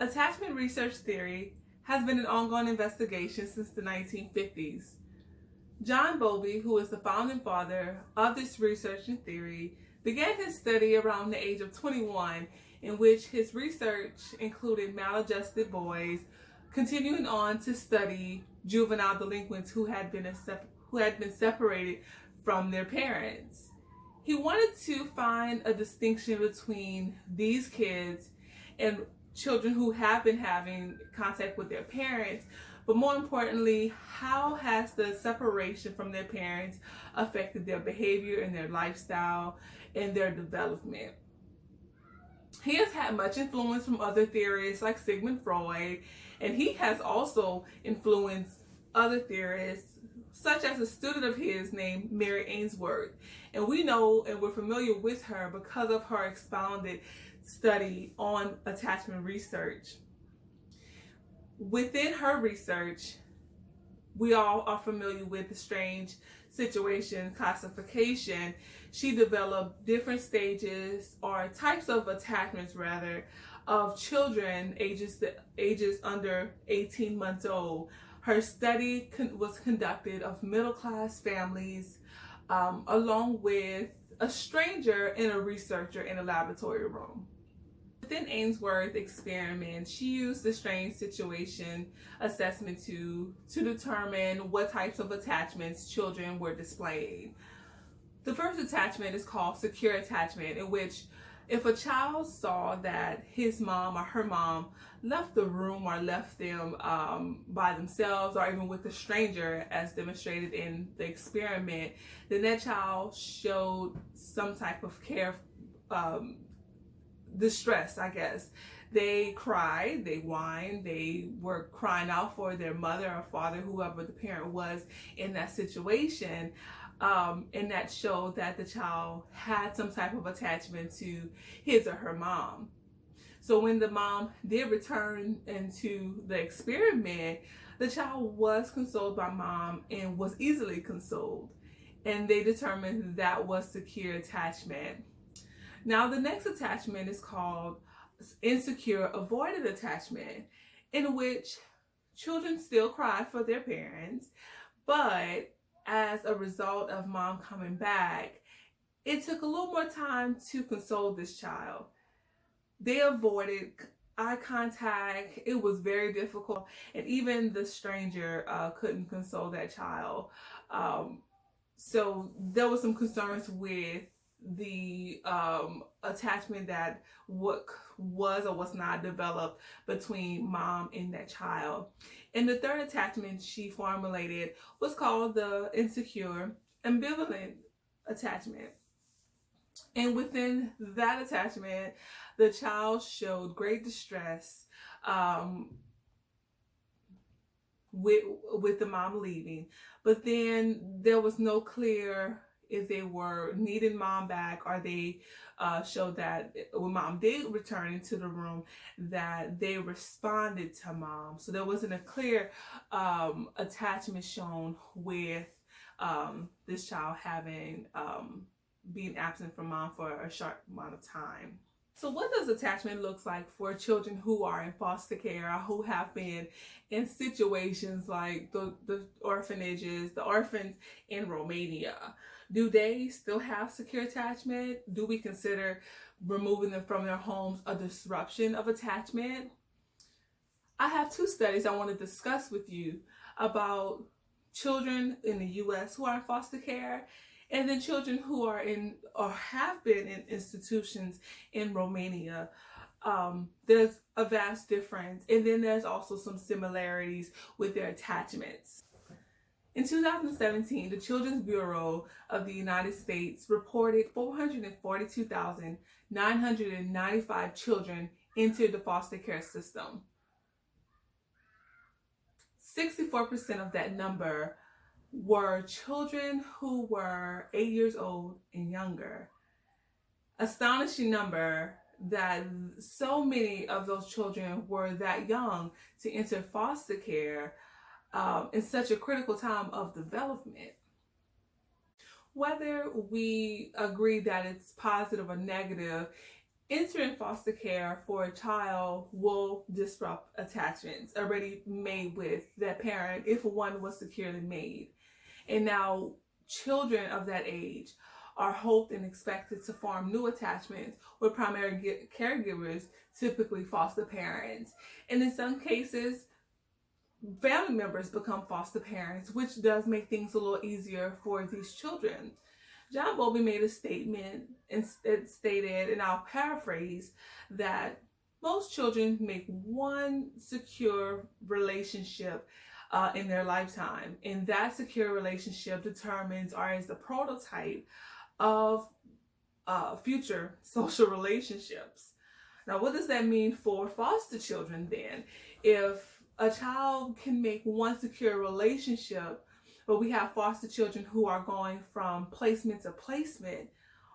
Attachment research theory has been an ongoing investigation since the 1950s. John Bowlby, who is the founding father of this research and theory, began his study around the age of 21, in which his research included maladjusted boys, continuing on to study juvenile delinquents who had been separated from their parents. He wanted to find a distinction between these kids and children who have been having contact with their parents, but more importantly, how has the separation from their parents affected their behavior and their lifestyle and their development. He has had much influence from other theorists like Sigmund Freud, and he has also influenced other theorists such as a student of his named Mary Ainsworth. And we know and we're familiar with her because of her expounded study on attachment research. Within her research, we all are familiar with the strange situation classification. She developed different stages or types of attachments rather of children ages under 18 months old. Her study was conducted of middle-class families along with a stranger and a researcher in a laboratory room. Within Ainsworth's experiment, she used the strange situation assessment to determine what types of attachments children were displaying. The first attachment is called secure attachment, in which if a child saw that his mom or her mom left the room or left them by themselves or even with a stranger, as demonstrated in the experiment, then that child showed some type of distress, I guess. They cried, they whined, they were crying out for their mother or father, whoever the parent was in that situation. And that showed that the child had some type of attachment to his or her mom. So when the mom did return into the experiment, the child was consoled by mom and was easily consoled. And they determined that was secure attachment. Now the next attachment is called insecure avoided attachment, in which children still cry for their parents, but as a result of mom coming back, it took a little more time to console this child. They avoided eye contact. It was very difficult, and even the stranger couldn't console that child. So there was some concerns with the attachment that what was or was not developed between mom and that child. And the third attachment she formulated was called the insecure ambivalent attachment. And within that attachment, the child showed great distress with the mom leaving, but then there was no clear if they were needing mom back, or they showed that when mom did return into the room that they responded to mom. So there wasn't a clear attachment shown with this child having being absent from mom for a short amount of time. So what does attachment look like for children who are in foster care or who have been in situations like the orphanages, the orphans in Romania? Do they still have secure attachment? Do we consider removing them from their homes a disruption of attachment? I have two studies I want to discuss with you about children in the U.S. who are in foster care, and then children who are in or have been in institutions in Romania. There's a vast difference, and then there's also some similarities with their attachments. In 2017, the Children's Bureau of the United States reported 442,995 children entered the foster care system. 64% of that number were children who were 8 years old and younger. Astonishing number that so many of those children were that young to enter foster care in such a critical time of development. Whether we agree that it's positive or negative, Entering foster care for a child will disrupt attachments already made with their parent if one was securely made. And now children of that age are hoped and expected to form new attachments with primary caregivers, typically foster parents. And in some cases, family members become foster parents, which does make things a little easier for these children. John Bowlby made a statement and it stated, and I'll paraphrase, that most children make one secure relationship in their lifetime, and that secure relationship determines or is the prototype of future social relationships. Now, what does that mean for foster children then? If a child can make one secure relationship, but we have foster children who are going from placement to placement,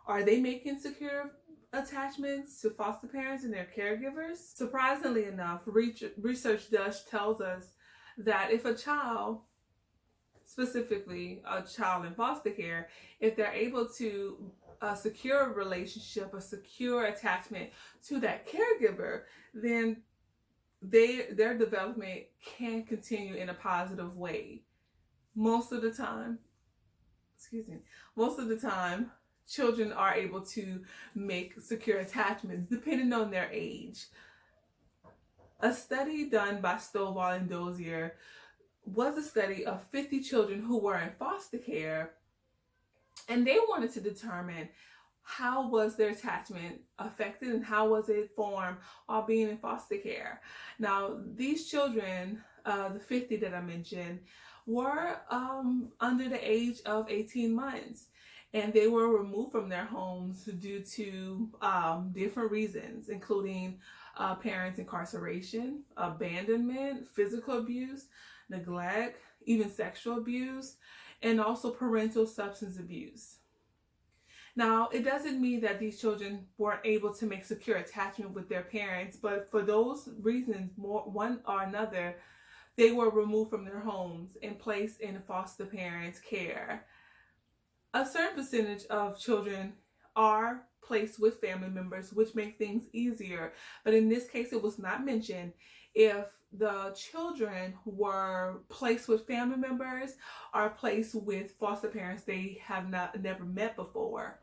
are they making secure attachments to foster parents and their caregivers? Surprisingly enough, research does tells us that if a child, specifically a child in foster care, if they're able to secure a relationship, a secure attachment to that caregiver, then their development can continue in a positive way. Most of the time, children are able to make secure attachments depending on their age. A study done by Stovall and Dozier was a study of 50 children who were in foster care, and they wanted to determine how was their attachment affected and how was it formed while being in foster care. Now, these children, the 50 that I mentioned, were under the age of 18 months, and they were removed from their homes due to different reasons, including parents' incarceration, abandonment, physical abuse, neglect, even sexual abuse, and also parental substance abuse. Now, it doesn't mean that these children weren't able to make secure attachment with their parents, but for those reasons, one or another, they were removed from their homes and placed in foster parents' care. A certain percentage of children are placed with family members, which make things easier. But in this case, it was not mentioned if the children were placed with family members or placed with foster parents they have never met before.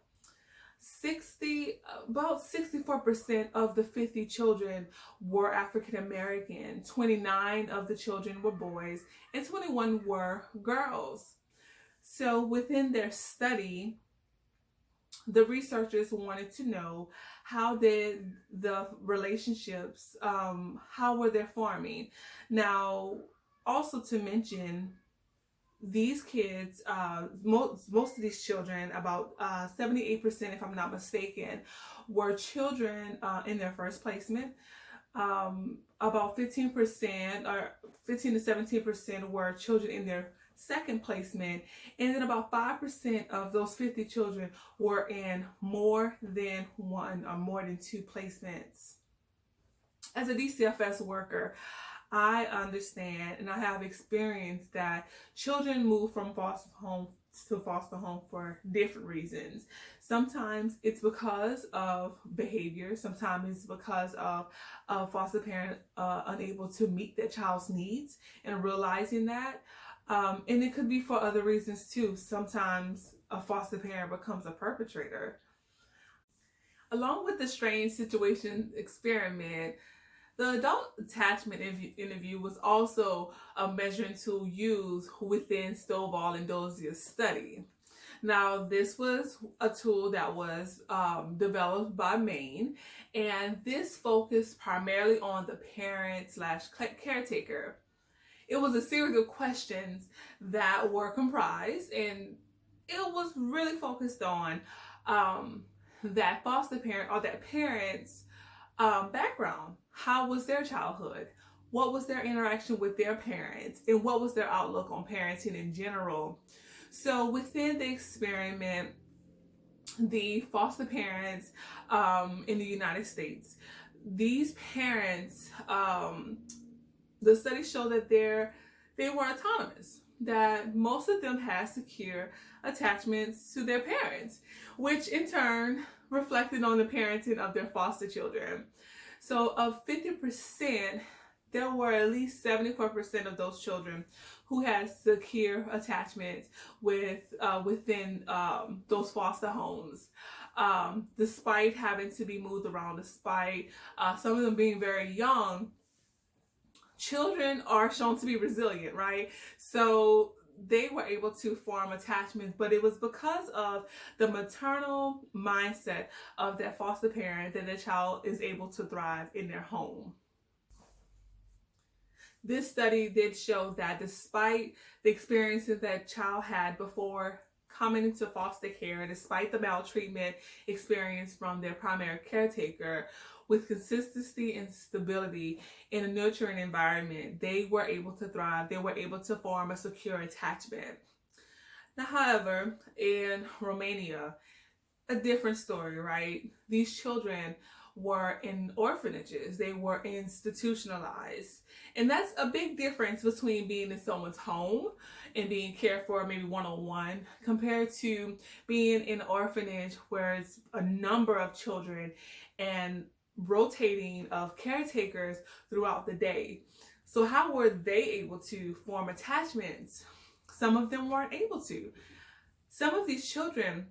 About 64% of the 50 children were African American, 29 of the children were boys, and 21 were girls. So within their study, the researchers wanted to know how did the relationships, how were they forming? Now, also to mention, these kids, most of these children, about 78%, if I'm not mistaken, were children in their first placement. About 15% or 15 to 17% were children in their second placement, and then about 5% of those 50 children were in more than one or more than two placements. As a DCFS worker, I understand and I have experienced that children move from foster home to foster home for different reasons. Sometimes it's because of behavior. Sometimes it's because of a foster parent unable to meet their child's needs and realizing that. And it could be for other reasons too. Sometimes a foster parent becomes a perpetrator. Along with the strange situation experiment, the adult attachment interview was also a measuring tool used within Stovall and Dozier's study. Now, this was a tool that was developed by Maine, and this focused primarily on the parent/caretaker. It was a series of questions that were comprised, and it was really focused on that foster parent or that parent's background. How was their childhood? What was their interaction with their parents? And what was their outlook on parenting in general? So within the experiment, the foster parents in the United States, these parents, the study showed that they were autonomous, that most of them had secure attachments to their parents, which in turn reflected on the parenting of their foster children. So of 50%, there were at least 74% of those children who had secure attachments within those foster homes. Despite having to be moved around, despite some of them being very young, children are shown to be resilient, right? So they were able to form attachments, but it was because of the maternal mindset of that foster parent that the child is able to thrive in their home. This study did show that despite the experiences that child had before coming into foster care, despite the maltreatment experienced from their primary caretaker, with consistency and stability in a nurturing environment, they were able to thrive. They were able to form a secure attachment. Now, however, in Romania, a different story, right? These children were in orphanages, they were institutionalized. And that's a big difference between being in someone's home and being cared for maybe one-on-one compared to being in an orphanage where it's a number of children and rotating of caretakers throughout the day. So how were they able to form attachments? Some of them weren't able to. Some of these children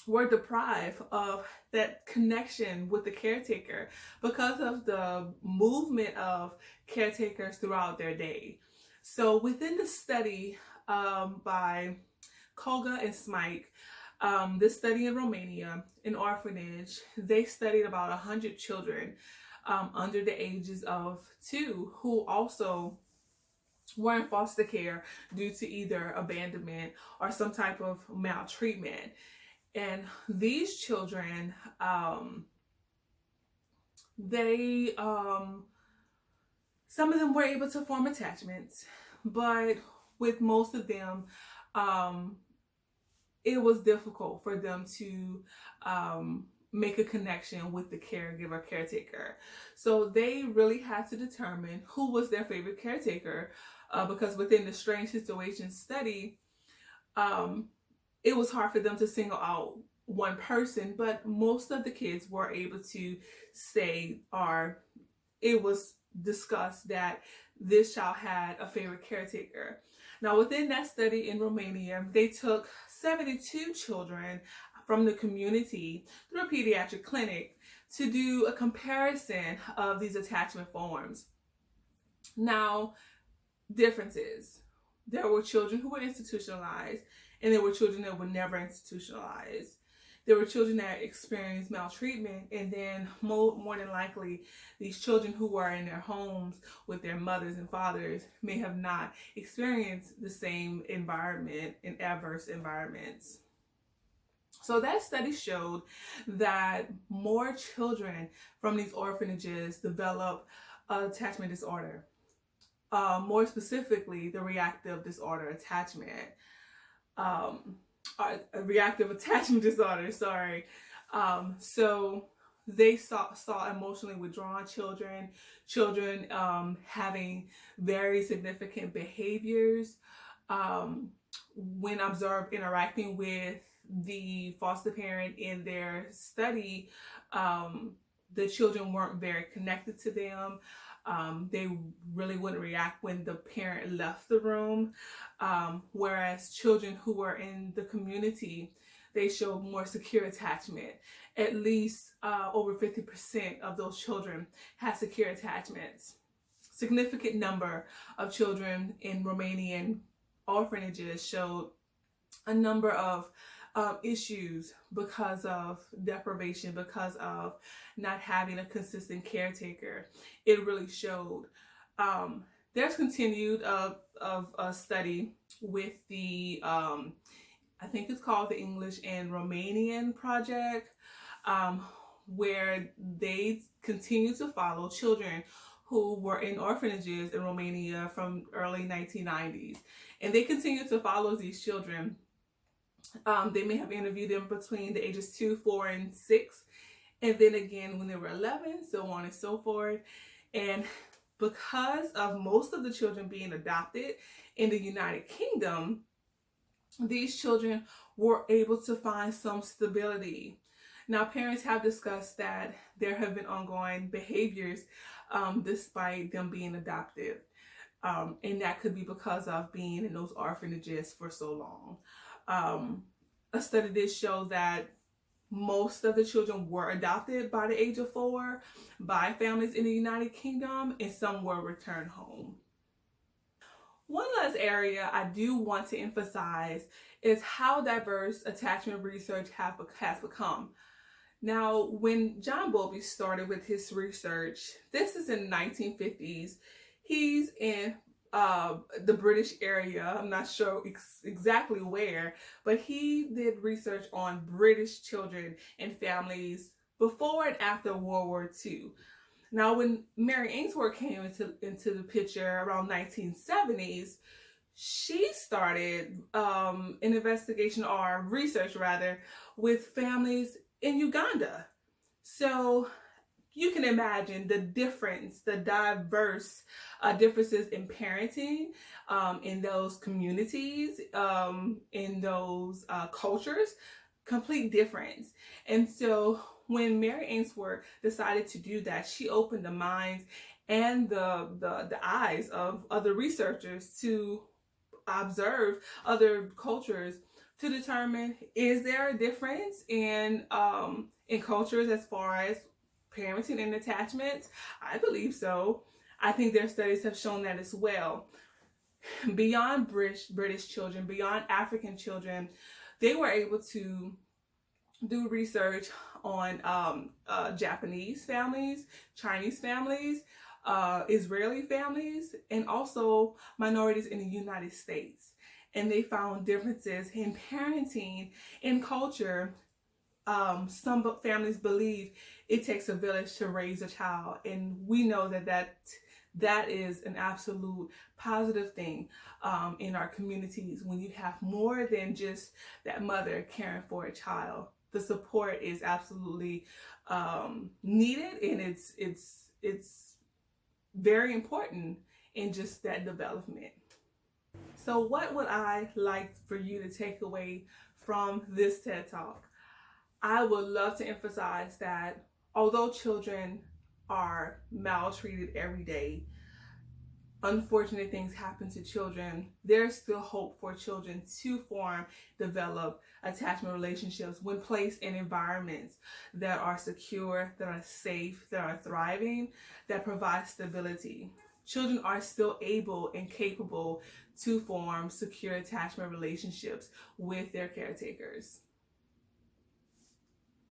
were deprived of that connection with the caretaker because of the movement of caretakers throughout their day. So within the study by Koga and Smike, this study in Romania, an orphanage, they studied about 100 children under the ages of 2 who also were in foster care due to either abandonment or some type of maltreatment. And these children, some of them were able to form attachments, but with most of them, it was difficult for them to make a connection with the caregiver, caretaker. So they really had to determine who was their favorite caretaker, because within the strange situation study, it was hard for them to single out one person, but most of the kids were able to say, or it was discussed that this child had a favorite caretaker. Now, within that study in Romania, they took 72 children from the community through a pediatric clinic to do a comparison of these attachment forms. Now, differences. There were children who were institutionalized, and there were children that were never institutionalized. There were children that experienced maltreatment, and then more than likely, these children who were in their homes with their mothers and fathers may have not experienced the same environment in adverse environments. So that study showed that more children from these orphanages develop attachment disorder. More specifically, the reactive disorder attachment. A reactive attachment disorder, sorry. So they saw emotionally withdrawn children having very significant behaviors when observed interacting with the foster parent in their study. The children weren't very connected to them. They really wouldn't react when the parent left the room, whereas children who were in the community, they showed more secure attachment. At least over 50% of those children had secure attachments. Significant number of children in Romanian orphanages showed a number of issues because of deprivation, because of not having a consistent caretaker. It really showed. There's continued of a study with the I think it's called the English and Romanian Project, where they continue to follow children who were in orphanages in Romania from early 1990s, and they continue to follow these children. They may have interviewed them between the ages 2, 4, and 6, and then again when they were 11, so on and so forth. And because of most of the children being adopted in the United Kingdom, these children were able to find some stability. Now, parents have discussed that there have been ongoing behaviors despite them being adopted. And that could be because of being in those orphanages for so long. Um, a study did show that most of the children were adopted by the age of 4 by families in the United Kingdom, and some were returned home. One last area I do want to emphasize is how diverse attachment research has become. Now, when John Bowlby started with his research, this is in the 1950s. He's in the British area. I'm not sure exactly where, but he did research on British children and families before and after World War II. Now, when Mary Ainsworth came into the picture around 1970s, she started an investigation or research rather with families in Uganda. So you can imagine the difference, the diverse differences in parenting in those communities, in those cultures, complete difference. And so when Mary Ainsworth decided to do that, she opened the minds and the eyes of other researchers to observe other cultures to determine, is there a difference in cultures as far as parenting and attachment? I believe so. I think their studies have shown that as well. Beyond British children, beyond African children, they were able to do research on Japanese families, Chinese families, Israeli families, and also minorities in the United States. And they found differences in parenting and culture. Some families believe it takes a village to raise a child, and we know that is an absolute positive thing in our communities. When you have more than just that mother caring for a child, the support is absolutely needed, and it's very important in just that development. So what would I like for you to take away from this TED Talk? I would love to emphasize that although children are maltreated every day, unfortunate things happen to children, there's still hope for children to form, develop attachment relationships when placed in environments that are secure, that are safe, that are thriving, that provide stability. Children are still able and capable to form secure attachment relationships with their caretakers.